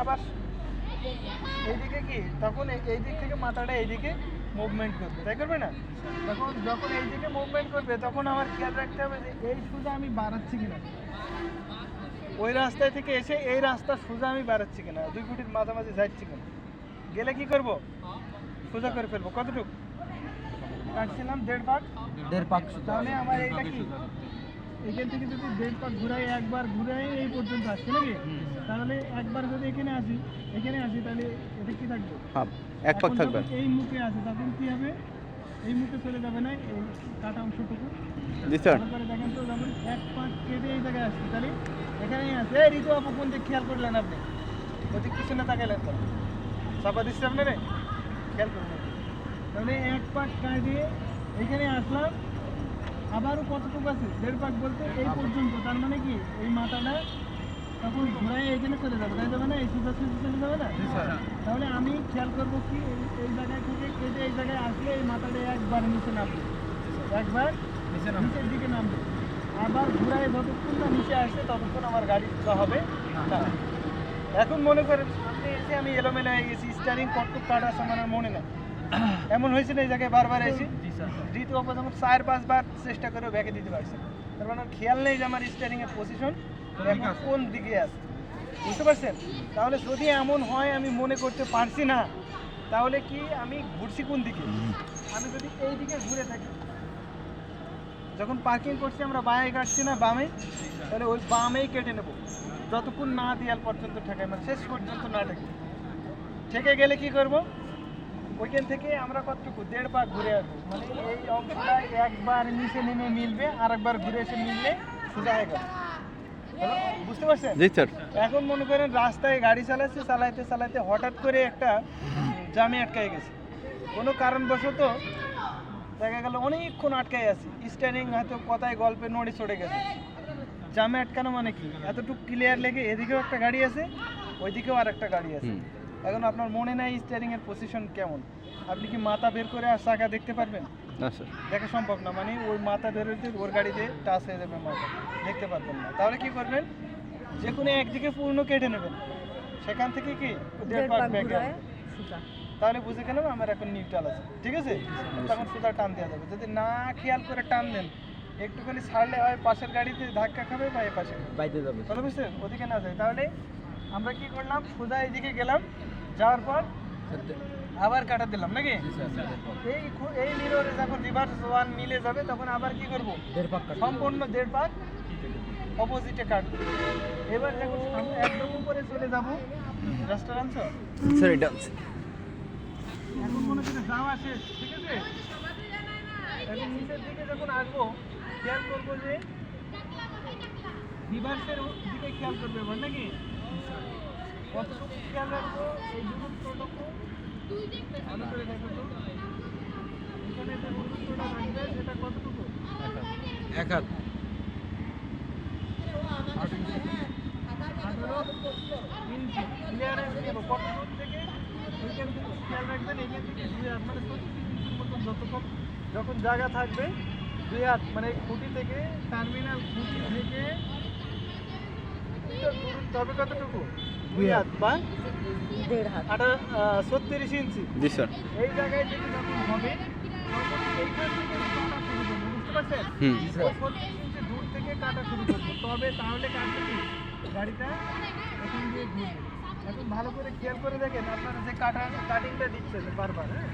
আবার এইদিকে কি তখন এই দিক থেকে মাথাটা এইদিকে মুভমেন্ট করবে, তাই করবে না? যখন এইদিকে মুভমেন্ট করবে তখন আমার খেয়াল রাখতে হবে যে এই সোজা আমি বাড়াচ্ছি কিনা, ওই রাস্তায় থেকে এসে এই রাস্তা সোজা আমি বাড়াচ্ছি কিনা, 2 ফুটের মাঝামাঝি যাচ্ছি কিনা। গেলে কি করব, সোজা করে ফেলবো। কতটুকু কাটছিলাম? 1.5 পাক। তাহলে আমার এইটা কি এখান থেকে যদি 1.5 পাক ঘুরাই, একবার ঘুরাই এই পর্যন্ত আসছে নাকি, তাহলে একবার যদি এখানে আসি তাহলে এটা কি থাকবে? এক পাক থাকবে। এই মুখে আছে তখন কি হবে, এই মুখে চলে যাবে না এই কাটা অংশটুকু। জি স্যার। তারপরে দেখেন তো যখন 1 পাক কেটে এই জায়গায় আসছে তাহলে এখানেই আছে। এই ঋতু আপু কোন দিক খেয়াল করলেন আপনি? ওদিক পিছনে তাকাইলেন তো, চাপা দিচ্ছে আপনারে, খেয়াল করবেন। তাহলে 1 পাক কাটে এখানে আসলাম, আবারও কতটুকু আছে? 1.5 পাক বলতে এই পর্যন্ত। তার মানে কি এই মাথাটা তখন ঘোরায় এখানে চলে যাবে, তাই যাবে না? এই সোজা সোজা চলে যাবে না? তাহলে আমি খেয়াল করবো কি এই জায়গায় থেকে কেটে এই জায়গায় আসলে এই মাথাটা একবার নিচে নামবে, একবার নিচের দিকে নামবে, আবার ঘোরায় যতক্ষণ না নিচে আসে ততক্ষণ আমার গাড়ি সোজা হবে না। এখন মনে করেন সামনে এসে আমি এলোমেলো হয়ে গেছি, স্টারিং কতটুকু কাট আছে আমার মনে নেই। এমন হয়েছে না এই জায়গায় বারবার এসে দ্বিতীয় যখন 4-5 বার চেষ্টা করে ব্যাকে দিতে পারছে, তার মানে খেয়াল নেই যে আমার স্টারিং এর পজিশন এখন কোন দিকে আছে, বুঝতে পারছেন? তাহলে যদি এমন হয় আমি মনে করতে পারছি না, তাহলে কি আমি ঘুরছি কোন দিকে? আমি যদি এই দিকে ঘুরে থাকি, যখন পার্কিং করছি আমরা বাঁয়ে কাটছি না বামে, তাহলে ওই বামেই কেটে নেব যতক্ষণ না দেয়াল পর্যন্ত ঠেকাই, মানে শেষ পর্যন্ত না ঠেকে। ঠেকে গেলে কি করব, ওইখান থেকে আমরা কতটুকু 1.5 পাক ঘুরে আসবো, মানে এই অংশটা একবার নিচে নেমে মিলবে আর একবার ঘুরে এসে মিললে সোজা হয়ে গেল। বুঝতে পারছেন? জি স্যার। এখন মনে করেন রাস্তায় গাড়ি চালাতে চালাতে হঠাৎ করে একটা জামে আটকায় গেছে, কোনো কারণবশত দেখা গেল অনেকক্ষণ আটকায় আছি, স্ট্যান্ডিং হয়তো কথায় গল্পে নড়ে চড়ে গেছে। জামে আটকানো মানে কি, এতটুকু ক্লিয়ার লেগে এদিকেও একটা গাড়ি আছে ওইদিকেও আর একটা গাড়ি আছে। এখন আপনার মনে নাই স্টিয়ারিং এর পজিশন কেমন, আপনি কি মাথা বের করে আর চাকা দেখতে পারবেন? না স্যার, দেখা সম্ভব না, মানে ওই মাথা বের হইতে ওর গাড়িতে টাচ হয়ে যাবে, মাথা দেখতে পারবেন না। তাহলে কি করবেন, যে কোনো একদিকে পূর্ণ কেটে নেবেন, সেখান থেকে কি 1.5 পাক ব্যাকে তাহলে বুঝে গেলাম আমার এখন নিউট্রাল আছে, ঠিক আছে? তখন সোজা টান দেওয়া যাবে। যদি না খেয়াল করে টান দেন, একটুখানি ছাড়লে হয় পাশের গাড়িতে ধাক্কা খাবে বা এ পাশে বাইতে যাবে, তাহলে বুঝছেন ওদিকে না যায়। তাহলে আমরা কি করলাম, সোজা এইদিকে গেলাম, যাওয়ার পর আবার কাটা দিলাম নাকি, এই মিররে যখন রিভার্স 1 মিলে যাবে তখন আবার কি করব, সম্পূর্ণ 1.5 পাক অপোজিটে কাটবো। এবার যখন একদম উপরে চলে যাব, রেস্টুরেন্ট স্যার এটা এখন মনে করে যাওয়া শেষ, ঠিক আছে? এখন নিচের দিকে যখন আসবো খেয়াল করবো যে রিভার্সের দিকে খেয়াল করবে এবার নাকি, কতটুকু খেয়াল রাখবো, এই দূরত্বটুকু ভালো করে দেখো তো, এখানে যে দূরত্বটা রাখবে সেটা কতটুকু, 1 হাত 18 ইঞ্চি ক্লিয়ারেন্স নেব। কত দূর থেকে ওইখান থেকে খেয়াল রাখবেন, এখান থেকে 2 হাত মানে 25 ইঞ্চির মতো যখন জায়গা থাকবে 2 হাত, মানে খুঁটি থেকে টার্মিনাল খুঁটি থেকে দূরত্ব হবে কতটুকু, 2 হাত বা 1.5 হাত, 36 ইঞ্চি। জি স্যার। এই জায়গায় থেকে যখন হবে তখন এইখান থেকে কাটা শুরু করবো, বুঝতে পারছেন? 36 ইঞ্চি দূর থেকে কাটা শুরু করবো, তবে তাহলে কাটবে কি গাড়িটা এখান দিয়ে ঘুরবে। এখন ভালো করে খেয়াল করে দেখেন আপনারা যে কাটিংটা দিচ্ছেন বারবার, হ্যাঁ,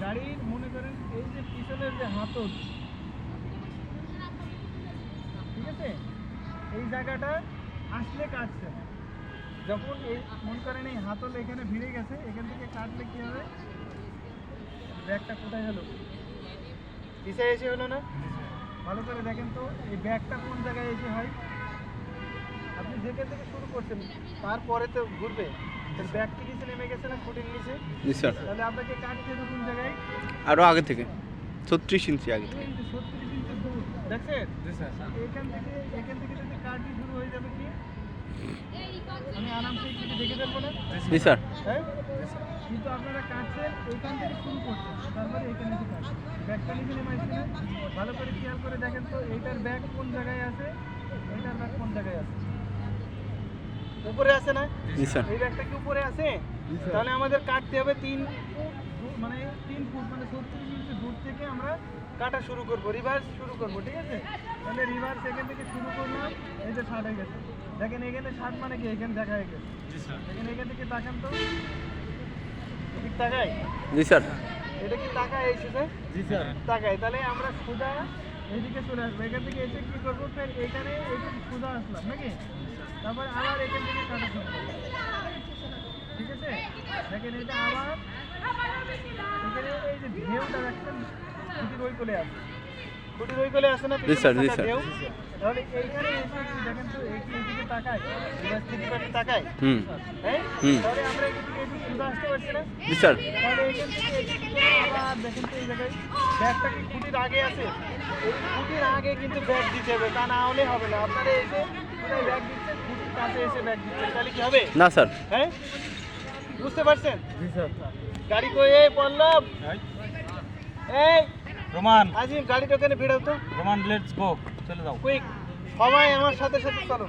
গাড়ির মনে করেন এই যে পিছনের যে হাতল, ঠিক আছে, এই জায়গাটা আসলে কাটছে, যখন এই মনে করেন এই হাতল এখানে ভিড়ে গেছে, এখান থেকে কাটলে কি হবে, ব্যাগটা কোথায় হলো, পিছায় এসে হলো না? ভালো করে দেখেন তো এই ব্যাগটা কোন জায়গায় এসে হয়, আপনি যেখান থেকে শুরু করছেন তারপরে তো ঘুরবে, ব্যাগটি নিচে নেমে গেছে না খুঁটির নিচে? জি স্যার। তাহলে আপনাকে কাটতে হবে কোন জায়গায়, আরো আগে থেকে 36 ইঞ্চি আগে থেকে। 36 ইঞ্চি দূর, দেখছেন? এখান থেকে যদি কাটি শুরু হয়ে যাবে কি, আমি আরামসে একটু দেখে দেবো না? জি স্যার। হ্যাঁ, কিন্তু আপনারা কাটছেন এইখান থেকে শুরু করছেন, তারপরে এইখানে এসে কাটছেন, ব্যাগটা নিচে নেমে আসছে না? ভালো করে খেয়াল করে দেখেন তো এইটার ব্যাগ কোন জায়গায় আছে, এইটার ব্যাগ কোন জায়গায় আছে। উপরে আছে না? জি স্যার। এই ব্যাগটা কি উপরে আছে? তাহলে আমাদের কাটতে হবে 3 ফুট মানে 3 ফুট মানে 36 ইঞ্চি দূর থেকে আমরা কাটা শুরু করব, রিভার্স শুরু করব, ঠিক আছে? তাহলে রিভার্স এখান থেকে শুরু করলাম, এই যে 60 হয়ে গেছে। দেখেন এখানে 60 মানে কি এখানে দেখা হয়ে গেছে। জি স্যার। দেখেন এখান থেকে তাকান তো, ঠিক তাকাই? জি স্যার। এটা কি তাকায় এসেছে? জি স্যার। তাকাই, তাহলে আমরা সোজা এইদিকে চলে আসবো। এখান থেকে এসে কি করবো, ফের এখানে এইদিকে সোজা আসলাম নাকি? তারপর আবার এখান থেকে কাটা শুরু করবো, ঠিক আছে? দেখেন এটা আবার এখানে এই যে ঢেউটা দেখছেন, খুঁটির ওই কোলে আছে, খুঁটির ওই কোলে আছে না? জি স্যার, জি পিছনে থাকা স্যার। ঢেউ। তাহলে এইখানে এসে একটু দেখেন তো, এইদিকে তাকায়, স্থিতিপাটি তাকায়, হুম হ্যাঁ? হুম। তাহলে আমরা এদিকে একটু সোজা আসতে পারছি না? জি স্যার। তাহলে এইখান থেকে এদিকে করে আবার দেখেন তো এই জায়গায় ব্যাগটা কি খুঁটির আগে আছে? এই খুঁটির আগে কিন্তু ব্যাগ দিতে হবে, তা না হলে হবে না। আপনারা এসে কোথায় ব্যাগ দিচ্ছেন, খুঁটির কাছে এসে ব্যাগ দিচ্ছেন, তাহলে কি হবে? না স্যার। হ্যাঁ, বুঝতে পারছেন? জি স্যার। গাড়ি কই? এই পল্লব, এই রোমান, আজিম, গাড়িটা ওখানে ভিড়াও তো রোমান, লেটস গো, চলে যাও। কুইক, সবাই আমার সাথে সাথে চলো।